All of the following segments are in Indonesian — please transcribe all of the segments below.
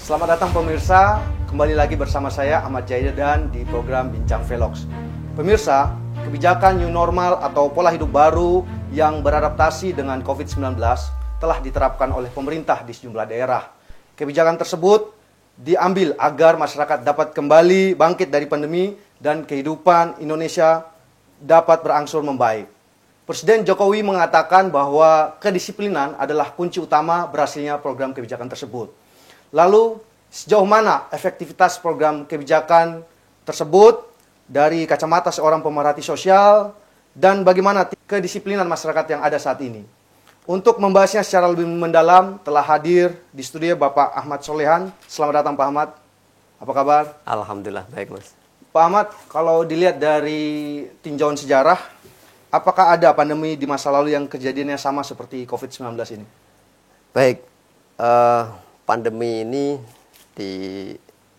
Selamat datang pemirsa, kembali lagi bersama saya Ahmad Jaidan di program Bincang Vlogs. Pemirsa, kebijakan new normal atau pola hidup baru yang beradaptasi dengan COVID-19 telah diterapkan oleh pemerintah di sejumlah daerah. Kebijakan tersebut diambil agar masyarakat dapat kembali bangkit dari pandemi dan kehidupan Indonesia dapat berangsur membaik. Presiden Jokowi mengatakan bahwa kedisiplinan adalah kunci utama berhasilnya program kebijakan tersebut. Lalu, sejauh mana efektivitas program kebijakan tersebut dari kacamata seorang pemerhati sosial dan bagaimana kedisiplinan masyarakat yang ada saat ini? Untuk membahasnya secara lebih mendalam, telah hadir di studio Bapak Ahmad Solehan. Selamat datang Pak Ahmad. Apa kabar? Alhamdulillah, baik Mas. Pak Ahmad, kalau dilihat dari tinjauan sejarah, apakah ada pandemi di masa lalu yang kejadiannya sama seperti COVID-19 ini? Baik, pandemi ini di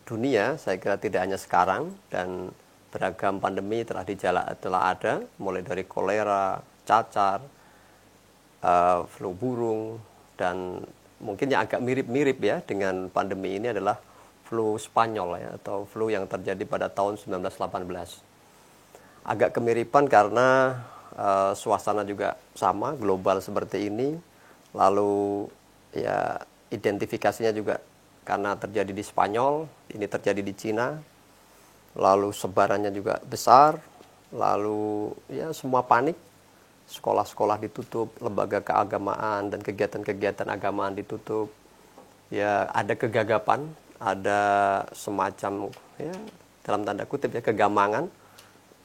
dunia saya kira tidak hanya sekarang, dan beragam pandemi telah ada, mulai dari kolera, cacar, flu burung, dan mungkin yang agak mirip-mirip ya dengan pandemi ini adalah flu Spanyol ya, atau flu yang terjadi pada tahun 1918. Agak kemiripan karena suasana juga sama, global seperti ini. Lalu ya identifikasinya juga karena terjadi di Spanyol, ini terjadi di Cina. Lalu sebarannya juga besar. Lalu ya semua panik. Sekolah-sekolah ditutup, lembaga keagamaan dan kegiatan-kegiatan agamaan ditutup. Ya ada kegagapan, ada semacam ya dalam tanda kutip ya kegamangan.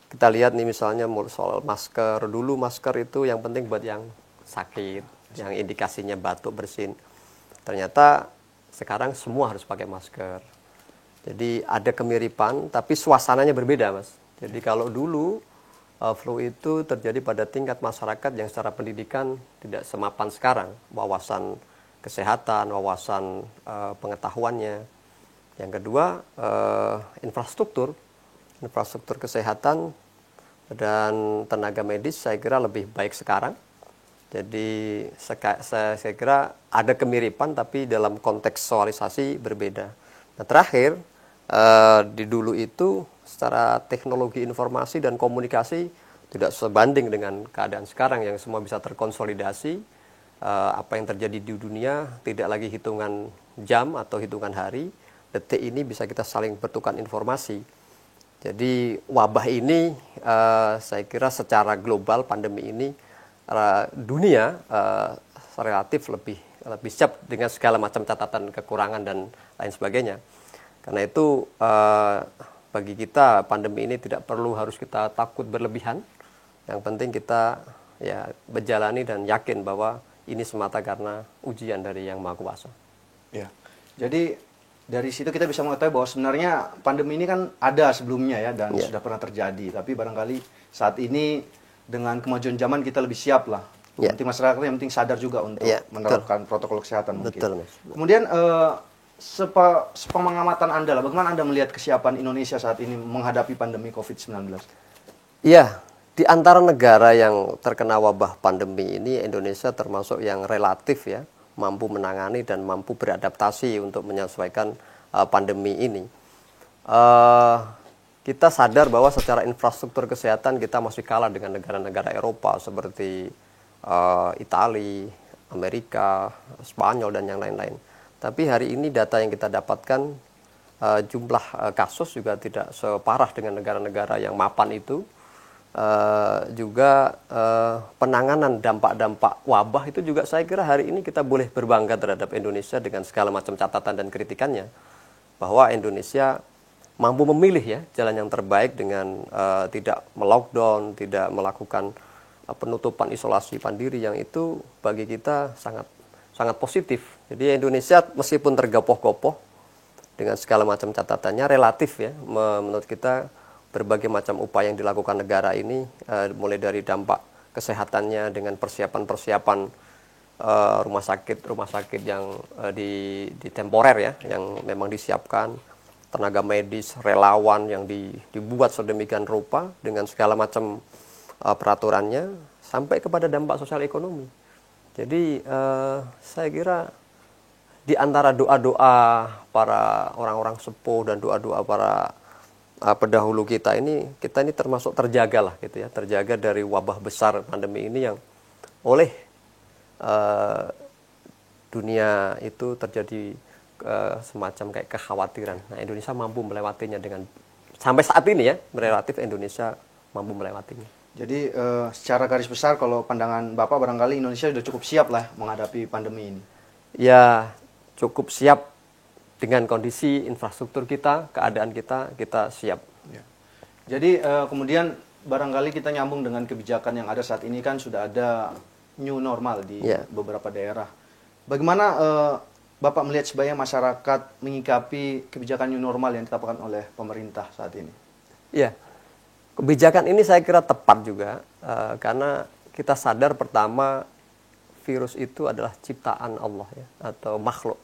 Kita lihat nih misalnya soal masker. Dulu masker itu yang penting buat yang sakit, yang indikasinya batuk, bersin. Ternyata sekarang semua harus pakai masker. Jadi ada kemiripan, tapi suasananya berbeda, Mas. Jadi kalau dulu flu itu terjadi pada tingkat masyarakat yang secara pendidikan tidak semapan sekarang. Wawasan kesehatan, wawasan pengetahuannya. Yang kedua, infrastruktur kesehatan dan tenaga medis saya kira lebih baik sekarang. Jadi saya kira ada kemiripan tapi dalam kontekstualisasi berbeda. Nah terakhir, di dulu itu secara teknologi informasi dan komunikasi tidak sebanding dengan keadaan sekarang yang semua bisa terkonsolidasi. Apa yang terjadi di dunia tidak lagi hitungan jam atau hitungan hari, detik ini bisa kita saling bertukar informasi. Jadi wabah ini saya kira secara global pandemi ini dunia relatif lebih siap dengan segala macam catatan kekurangan dan lain sebagainya. Karena itu bagi kita pandemi ini tidak perlu harus kita takut berlebihan. Yang penting kita ya berjalani dan yakin bahwa ini semata karena ujian dari Yang Maha Kuasa. Ya. Jadi dari situ kita bisa mengetahui bahwa sebenarnya pandemi ini kan ada sebelumnya ya dan sudah pernah terjadi. Tapi barangkali saat ini dengan kemajuan zaman kita lebih siap lah. Yang penting masyarakat yang penting sadar juga untuk menerapkan protokol kesehatan mungkin. Betul, Mas. Kemudian sepengamatan Anda lah, bagaimana Anda melihat kesiapan Indonesia saat ini menghadapi pandemi COVID-19? Iya, di antara negara yang terkena wabah pandemi ini, Indonesia termasuk yang relatif ya, mampu menangani dan mampu beradaptasi untuk menyesuaikan pandemi ini. Kita sadar bahwa secara infrastruktur kesehatan kita masih kalah dengan negara-negara Eropa seperti Italia, Amerika, Spanyol, dan yang lain-lain. Tapi hari ini data yang kita dapatkan, jumlah kasus juga tidak separah dengan negara-negara yang mapan itu. Juga penanganan dampak-dampak wabah itu juga saya kira hari ini kita boleh berbangga terhadap Indonesia dengan segala macam catatan dan kritikannya. Bahwa Indonesia mampu memilih ya jalan yang terbaik dengan tidak melockdown, tidak melakukan penutupan isolasi mandiri, yang itu bagi kita sangat positif. Jadi Indonesia meskipun tergopoh-gopoh dengan segala macam catatannya, relatif ya menurut kita berbagai macam upaya yang dilakukan negara ini, mulai dari dampak kesehatannya dengan persiapan-persiapan rumah sakit yang di temporer ya, yang memang disiapkan, tenaga medis, relawan yang dibuat sedemikian rupa dengan segala macam peraturannya, sampai kepada dampak sosial ekonomi. Jadi saya kira di antara doa-doa para orang-orang sepuh dan doa-doa para pendahulu kita ini termasuk terjaga lah gitu ya, terjaga dari wabah besar pandemi ini yang oleh dunia itu terjadi semacam kayak kekhawatiran. Nah, Indonesia mampu melewatinya dengan sampai saat ini ya, relatif Indonesia mampu melewatinya. Jadi secara garis besar kalau pandangan Bapak barangkali Indonesia sudah cukup siap lah menghadapi pandemi ini. Ya, cukup siap dengan kondisi infrastruktur kita, keadaan kita siap. Ya. Jadi kemudian barangkali kita nyambung dengan kebijakan yang ada saat ini kan sudah ada new normal di beberapa daerah. Bagaimana Bapak melihat sebaiknya masyarakat menyikapi kebijakan new normal yang ditetapkan oleh pemerintah saat ini? Ya, kebijakan ini saya kira tepat juga karena kita sadar pertama virus itu adalah ciptaan Allah ya, atau makhluk.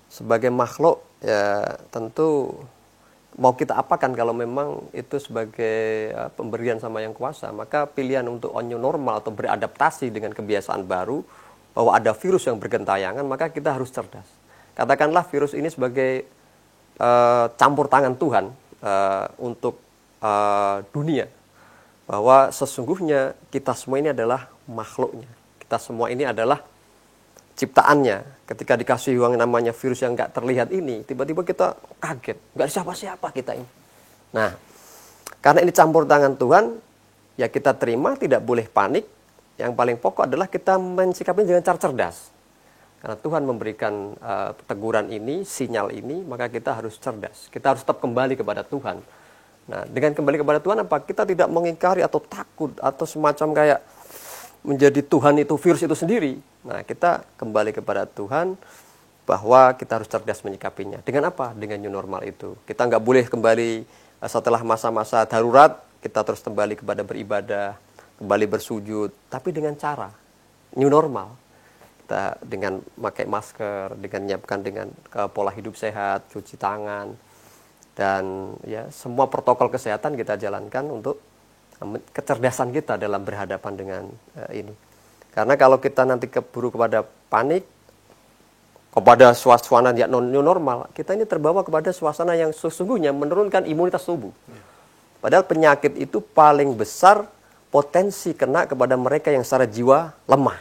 Sebagai makhluk ya tentu mau kita apakan kalau memang itu sebagai pemberian sama yang kuasa, maka pilihan untuk new normal atau beradaptasi dengan kebiasaan baru bahwa ada virus yang bergentayangan, maka kita harus cerdas. Katakanlah virus ini sebagai campur tangan Tuhan untuk dunia, bahwa sesungguhnya kita semua ini adalah makhluknya. Kita semua ini adalah ciptaannya. Ketika dikasih uang namanya virus yang nggak terlihat ini, tiba-tiba kita kaget. Nggak ada siapa-siapa kita ini. Nah, karena ini campur tangan Tuhan, ya kita terima, tidak boleh panik. Yang paling pokok adalah kita mensikapinya dengan cara cerdas. Karena Tuhan memberikan teguran ini, sinyal ini, maka kita harus cerdas. Kita harus tetap kembali kepada Tuhan. Nah, dengan kembali kepada Tuhan apa? Kita tidak mengingkari atau takut atau semacam kayak menjadi Tuhan itu virus itu sendiri. Nah, kita kembali kepada Tuhan bahwa kita harus cerdas menyikapinya. Dengan apa? Dengan new normal itu. Kita nggak boleh kembali setelah masa-masa darurat, kita terus kembali kepada beribadah, kembali bersujud, tapi dengan cara new normal. Kita dengan pakai masker, dengan menyiapkan dengan pola hidup sehat, cuci tangan, dan ya semua protokol kesehatan kita jalankan untuk kecerdasan kita dalam berhadapan dengan ini. Karena kalau kita nanti keburu kepada panik, kepada suasana yang new normal, kita ini terbawa kepada suasana yang sesungguhnya menurunkan imunitas tubuh. Padahal penyakit itu paling besar potensi kena kepada mereka yang secara jiwa lemah.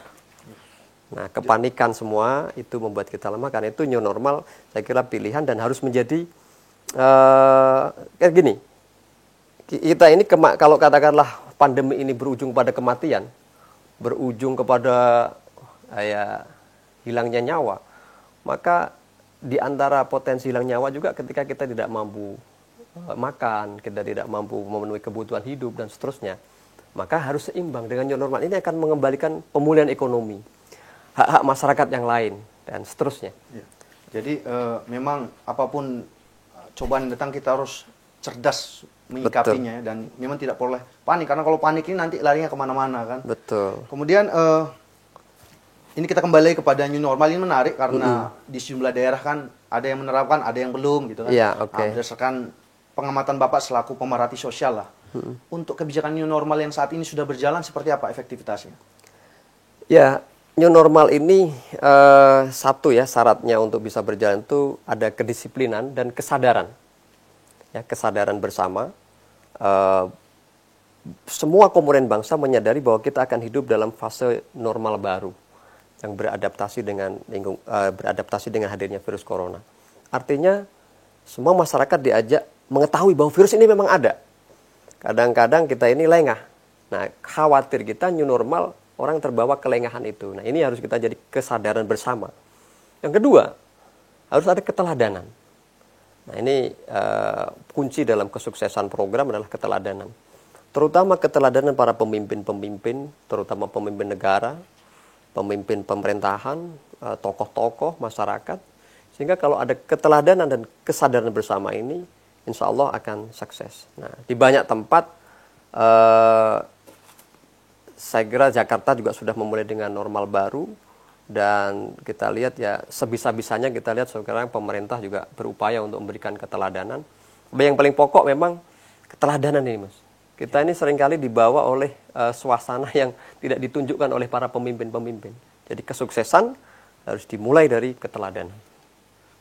Nah, kepanikan semua itu membuat kita lemah. Karena itu new normal saya kira pilihan dan harus menjadi kayak gini. Kita ini kalau katakanlah pandemi ini berujung pada kematian, berujung kepada hilangnya nyawa, maka di antara potensi hilang nyawa juga ketika kita tidak mampu makan, kita tidak mampu memenuhi kebutuhan hidup dan seterusnya, maka harus seimbang dengan new normal. Ini akan mengembalikan pemulihan ekonomi, hak-hak masyarakat yang lain dan seterusnya. Ya. Jadi memang apapun cobaan yang datang kita harus cerdas menyikapinya. Betul. Dan memang tidak boleh panik, karena kalau panik ini nanti larinya kemana-mana kan. Betul. Kemudian ini kita kembali kepada new normal. Ini menarik karena di sejumlah daerah kan ada yang menerapkan, ada yang belum gitu kan. Ya, okay. Berdasarkan pengamatan Bapak selaku pemerhati sosial lah, untuk kebijakan new normal yang saat ini sudah berjalan seperti apa efektivitasnya? Ya, new normal ini satu ya syaratnya untuk bisa berjalan itu ada kedisiplinan dan kesadaran. Ya, kesadaran bersama. Semua komponen bangsa menyadari bahwa kita akan hidup dalam fase normal baru yang beradaptasi dengan hadirnya virus corona. Artinya semua masyarakat diajak mengetahui bahwa virus ini memang ada. Kadang-kadang kita ini lengah. Nah, khawatir kita new normal orang terbawa kelengahan itu. Nah, ini harus kita jadi kesadaran bersama. Yang kedua, harus ada keteladanan. Nah, ini kunci dalam kesuksesan program adalah keteladanan. Terutama keteladanan para pemimpin-pemimpin, terutama pemimpin negara, pemimpin pemerintahan, tokoh-tokoh, masyarakat. Sehingga kalau ada keteladanan dan kesadaran bersama ini, insya Allah akan sukses. Nah, di banyak tempat, saya kira Jakarta juga sudah memulai dengan normal baru. Dan kita lihat ya sebisa-bisanya kita lihat sekarang pemerintah juga berupaya untuk memberikan keteladanan. Yang paling pokok memang keteladanan ini, Mas. Kita ini seringkali dibawa oleh suasana yang tidak ditunjukkan oleh para pemimpin-pemimpin. Jadi kesuksesan harus dimulai dari keteladanan.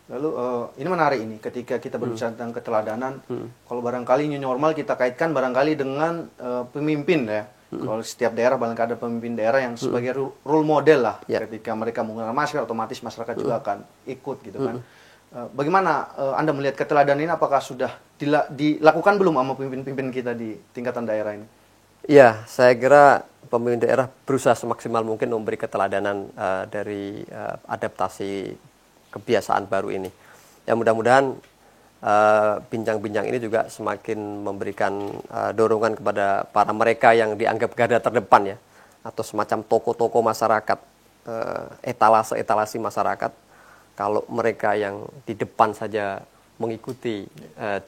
Lalu ini menarik ini ketika kita berbicara tentang keteladanan. Kalau barangkali new normal kita kaitkan barangkali dengan pemimpin ya. Kalau setiap daerah barangkali ada pemimpin daerah yang sebagai role model lah. Ketika mereka menggunakan masker, otomatis masyarakat juga akan ikut gitu kan. Bagaimana Anda melihat keteladanan ini? Apakah sudah dilakukan belum sama pemimpin-pemimpin kita di tingkatan daerah ini? Ya, saya kira pemimpin daerah berusaha semaksimal mungkin memberi keteladanan dari adaptasi kebiasaan baru ini. Ya, mudah-mudahan bincang-bincang ini juga semakin memberikan dorongan kepada para mereka yang dianggap garda terdepan ya, atau semacam toko-toko masyarakat, etalase-etalasi masyarakat. Kalau mereka yang di depan saja mengikuti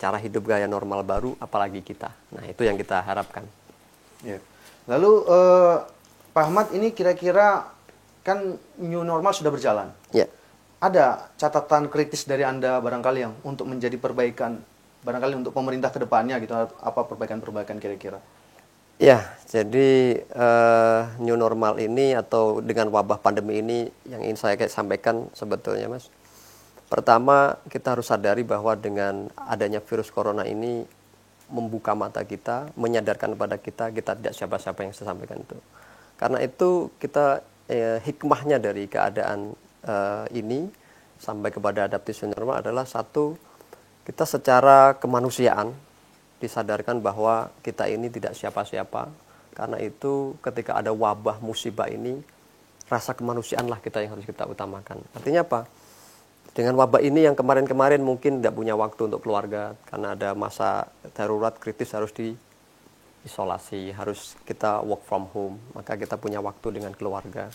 cara hidup gaya normal baru, apalagi kita. Nah, itu yang kita harapkan. Ya. Lalu Pak Ahmad, ini kira-kira kan new normal sudah berjalan. Ya. Ada catatan kritis dari Anda barangkali yang untuk menjadi perbaikan, barangkali untuk pemerintah ke depannya gitu, apa perbaikan-perbaikan kira-kira? Ya, jadi new normal ini atau dengan wabah pandemi ini yang ingin saya sampaikan sebetulnya Mas. Pertama, kita harus sadari bahwa dengan adanya virus corona ini membuka mata kita, menyadarkan kepada kita tidak siapa-siapa yang saya sampaikan itu. Karena itu kita hikmahnya dari keadaan ini sampai kepada adaptasi normal adalah satu, kita secara kemanusiaan disadarkan bahwa kita ini tidak siapa-siapa. Karena itu ketika ada wabah musibah ini, rasa kemanusiaanlah kita yang harus kita utamakan. Artinya apa? Dengan wabah ini yang kemarin-kemarin mungkin tidak punya waktu untuk keluarga karena ada masa darurat kritis harus diisolasi, harus kita work from home, maka kita punya waktu dengan keluarga.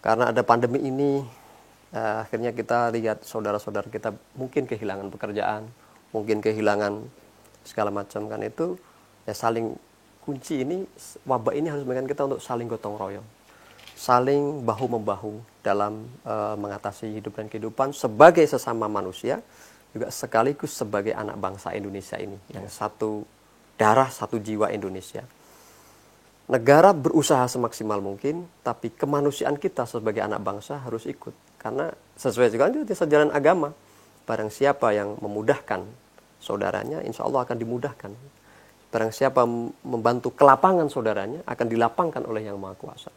Karena ada pandemi ini, akhirnya kita lihat saudara-saudara kita mungkin kehilangan pekerjaan, mungkin kehilangan segala macam, kan itu ya saling kunci ini, wabah ini harus mengingatkan kita untuk saling gotong royong, saling bahu-membahu dalam mengatasi hidup dan kehidupan sebagai sesama manusia, juga sekaligus sebagai anak bangsa Indonesia ini, yang satu darah, satu jiwa Indonesia. Negara berusaha semaksimal mungkin, tapi kemanusiaan kita sebagai anak bangsa harus ikut. Karena sesuai juga itu sejalan agama, barang siapa yang memudahkan saudaranya, insya Allah akan dimudahkan. Barang siapa membantu kelapangan saudaranya, akan dilapangkan oleh Yang Maha Kuasa.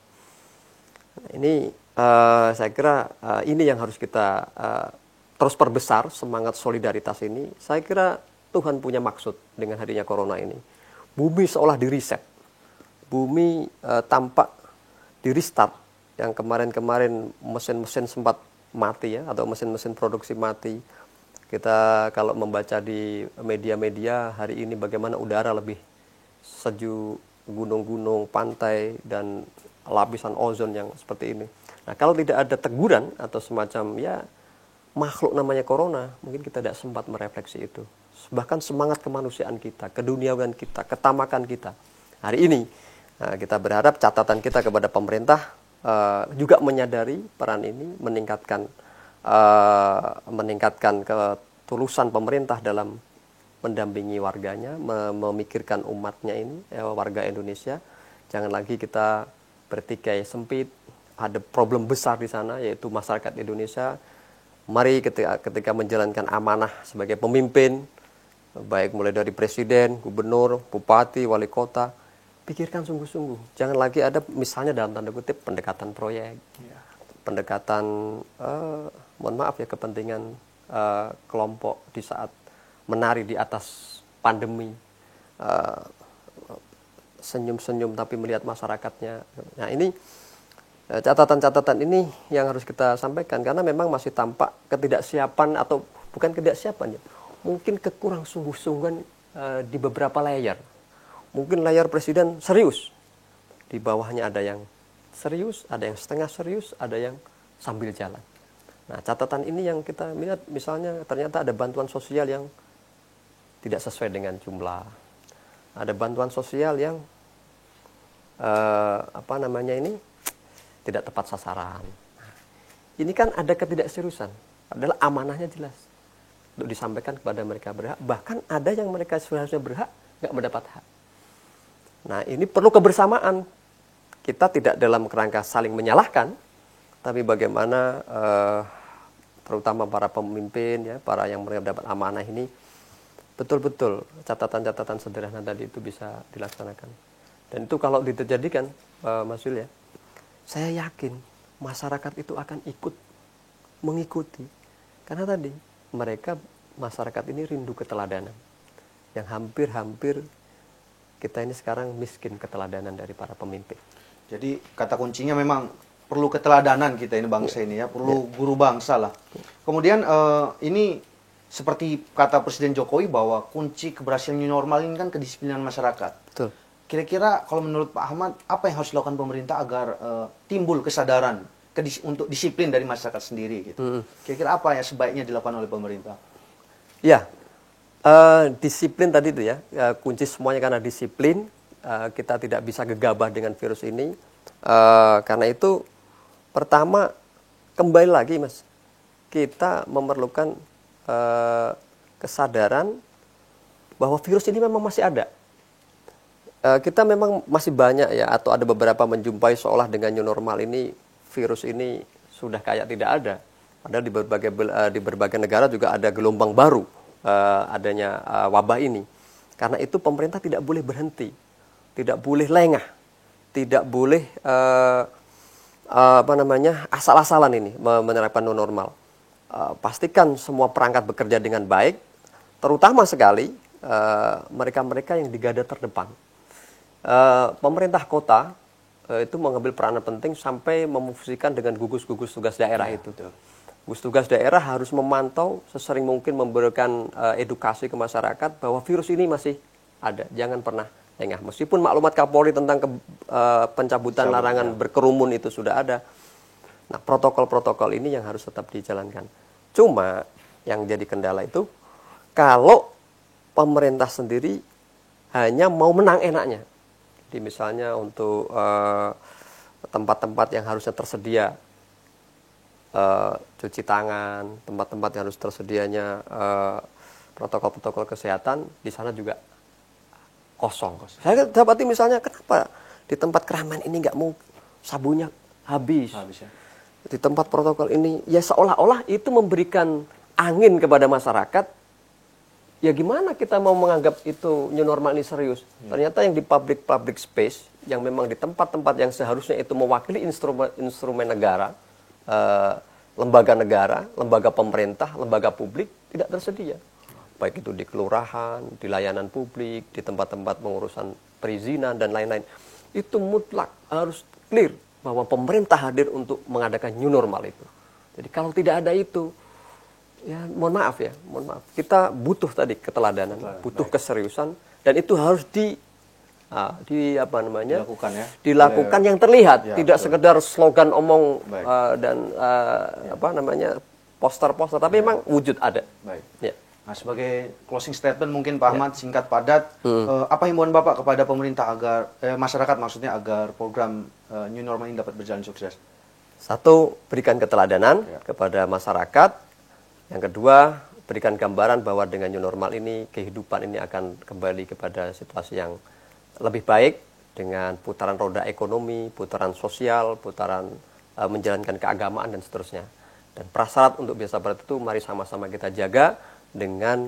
Nah, ini saya kira ini yang harus kita terus perbesar, semangat solidaritas ini. Saya kira Tuhan punya maksud dengan hadirnya corona ini. Bumi seolah di-reset. Bumi tampak di-restart. Yang kemarin-kemarin mesin-mesin sempat mati ya, atau mesin-mesin produksi mati. Kita kalau membaca di media-media hari ini bagaimana udara lebih sejuk, gunung-gunung, pantai, dan lapisan ozon yang seperti ini. Nah, kalau tidak ada teguran atau semacam ya makhluk namanya corona, mungkin kita tidak sempat merefleksi itu. Bahkan semangat kemanusiaan kita, keduniawian kita, ketamakan kita. Hari ini kita berharap catatan kita kepada pemerintah juga menyadari peran ini, meningkatkan ketulusan pemerintah dalam mendampingi warganya, memikirkan umatnya ini, warga Indonesia. Jangan lagi kita bertikai sempit, ada problem besar di sana yaitu masyarakat Indonesia. Mari ketika menjalankan amanah sebagai pemimpin, baik mulai dari presiden, gubernur, bupati, wali kota, pikirkan sungguh-sungguh. Jangan lagi ada misalnya dalam tanda kutip pendekatan proyek, pendekatan mohon maaf ya kepentingan kelompok di saat menari di atas pandemi, senyum-senyum tapi melihat masyarakatnya. Nah, ini catatan-catatan ini yang harus kita sampaikan karena memang masih tampak ketidaksiapan atau bukan ketidaksiapan ya, mungkin kekurang sungguh-sungguhan di beberapa layer. Mungkin layar presiden serius, di bawahnya ada yang serius, ada yang setengah serius, ada yang sambil jalan. Nah, catatan ini yang kita lihat, misalnya ternyata ada bantuan sosial yang tidak sesuai dengan jumlah, ada bantuan sosial yang tidak tepat sasaran. Ini kan ada ketidakseriusan, padahal amanahnya jelas untuk disampaikan kepada mereka berhak, bahkan ada yang mereka seharusnya berhak nggak mendapat hak. Nah, ini perlu kebersamaan. Kita tidak dalam kerangka saling menyalahkan, tapi bagaimana terutama para pemimpin ya, para yang mendapat amanah ini betul-betul catatan-catatan sederhana tadi itu bisa dilaksanakan. Dan itu kalau terjadikan, Mas Yul ya, saya yakin masyarakat itu akan ikut mengikuti. Karena tadi mereka masyarakat ini rindu keteladanan. Yang hampir-hampir kita ini sekarang miskin keteladanan dari para pemimpin. Jadi kata kuncinya memang perlu keteladanan kita ini bangsa ini ya, perlu guru bangsa lah. Kemudian ini seperti kata Presiden Jokowi bahwa kunci keberhasilan new normal ini kan kedisiplinan masyarakat. Betul. Kira-kira kalau menurut Pak Ahmad, apa yang harus dilakukan pemerintah agar timbul kesadaran untuk disiplin dari masyarakat sendiri gitu. Kira-kira apa yang sebaiknya dilakukan oleh pemerintah? Ya, disiplin tadi itu ya, kunci semuanya karena disiplin. Kita tidak bisa gegabah dengan virus ini. Karena itu pertama kembali lagi Mas, kita memerlukan kesadaran bahwa virus ini memang masih ada. Kita memang masih banyak ya, atau ada beberapa menjumpai seolah dengan new normal ini virus ini sudah kayak tidak ada. Padahal di berbagai negara juga ada gelombang baru adanya wabah ini. Karena itu pemerintah tidak boleh berhenti, tidak boleh lengah, tidak boleh asal-asalan ini menerapkan new normal. Pastikan semua perangkat bekerja dengan baik, terutama sekali mereka-mereka yang di garda terdepan. Pemerintah kota itu mengambil peranan penting sampai memfungsikan dengan gugus-gugus tugas daerah itu. Gugus tugas daerah harus memantau sesering mungkin, memberikan edukasi ke masyarakat bahwa virus ini masih ada. Jangan pernah lengah. Meskipun maklumat Kapolri tentang pencabutan larangan berkerumun itu sudah ada. Nah, protokol-protokol ini yang harus tetap dijalankan. Cuma yang jadi kendala itu kalau pemerintah sendiri hanya mau menang enaknya. Jadi misalnya untuk tempat-tempat yang harusnya tersedia cuci tangan, tempat-tempat yang harus tersedianya protokol-protokol kesehatan, di sana juga kosong. Saya dapati misalnya, kenapa di tempat keramaian ini nggak mau sabunnya habis ya. Di tempat protokol ini, ya seolah-olah itu memberikan angin kepada masyarakat. Ya gimana kita mau menganggap itu new normal ini serius? Ternyata yang di public space, yang memang di tempat-tempat yang seharusnya itu mewakili instrumen negara, lembaga negara, lembaga pemerintah, lembaga publik, tidak tersedia. Baik itu di kelurahan, di layanan publik, di tempat-tempat pengurusan perizinan, dan lain-lain. Itu mutlak harus clear bahwa pemerintah hadir untuk mengadakan new normal itu. Jadi kalau tidak ada itu, ya mohon maaf. Kita butuh tadi keteladanan, butuh keseriusan, dan itu harus dilakukan yang terlihat, tidak sekedar slogan omong dan poster-poster, tapi memang wujud ada. Ya. Nah, sebagai closing statement mungkin Pak Ahmad singkat padat, apa himbauan Bapak kepada pemerintah agar masyarakat maksudnya agar program new normal ini dapat berjalan sukses? Satu, berikan keteladanan kepada masyarakat. Yang kedua, berikan gambaran bahwa dengan new normal ini, kehidupan ini akan kembali kepada situasi yang lebih baik dengan putaran roda ekonomi, putaran sosial, putaran menjalankan keagamaan, dan seterusnya. Dan prasyarat untuk bisa seperti itu, mari sama-sama kita jaga dengan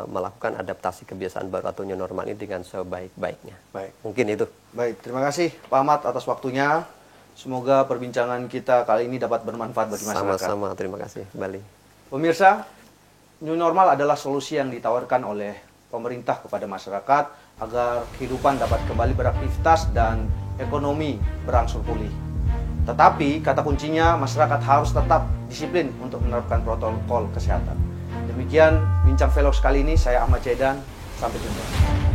melakukan adaptasi kebiasaan baru atau new normal ini dengan sebaik-baiknya. Baik. Mungkin itu. Baik, terima kasih Pak Ahmad atas waktunya. Semoga perbincangan kita kali ini dapat bermanfaat bagi masyarakat. Sama-sama, terima kasih kembali. Pemirsa, new normal adalah solusi yang ditawarkan oleh pemerintah kepada masyarakat agar kehidupan dapat kembali beraktivitas dan ekonomi berangsur pulih. Tetapi kata kuncinya, masyarakat harus tetap disiplin untuk menerapkan protokol kesehatan. Demikian Bincang Vlogs kali ini, saya Ahmad Jaidan, sampai jumpa.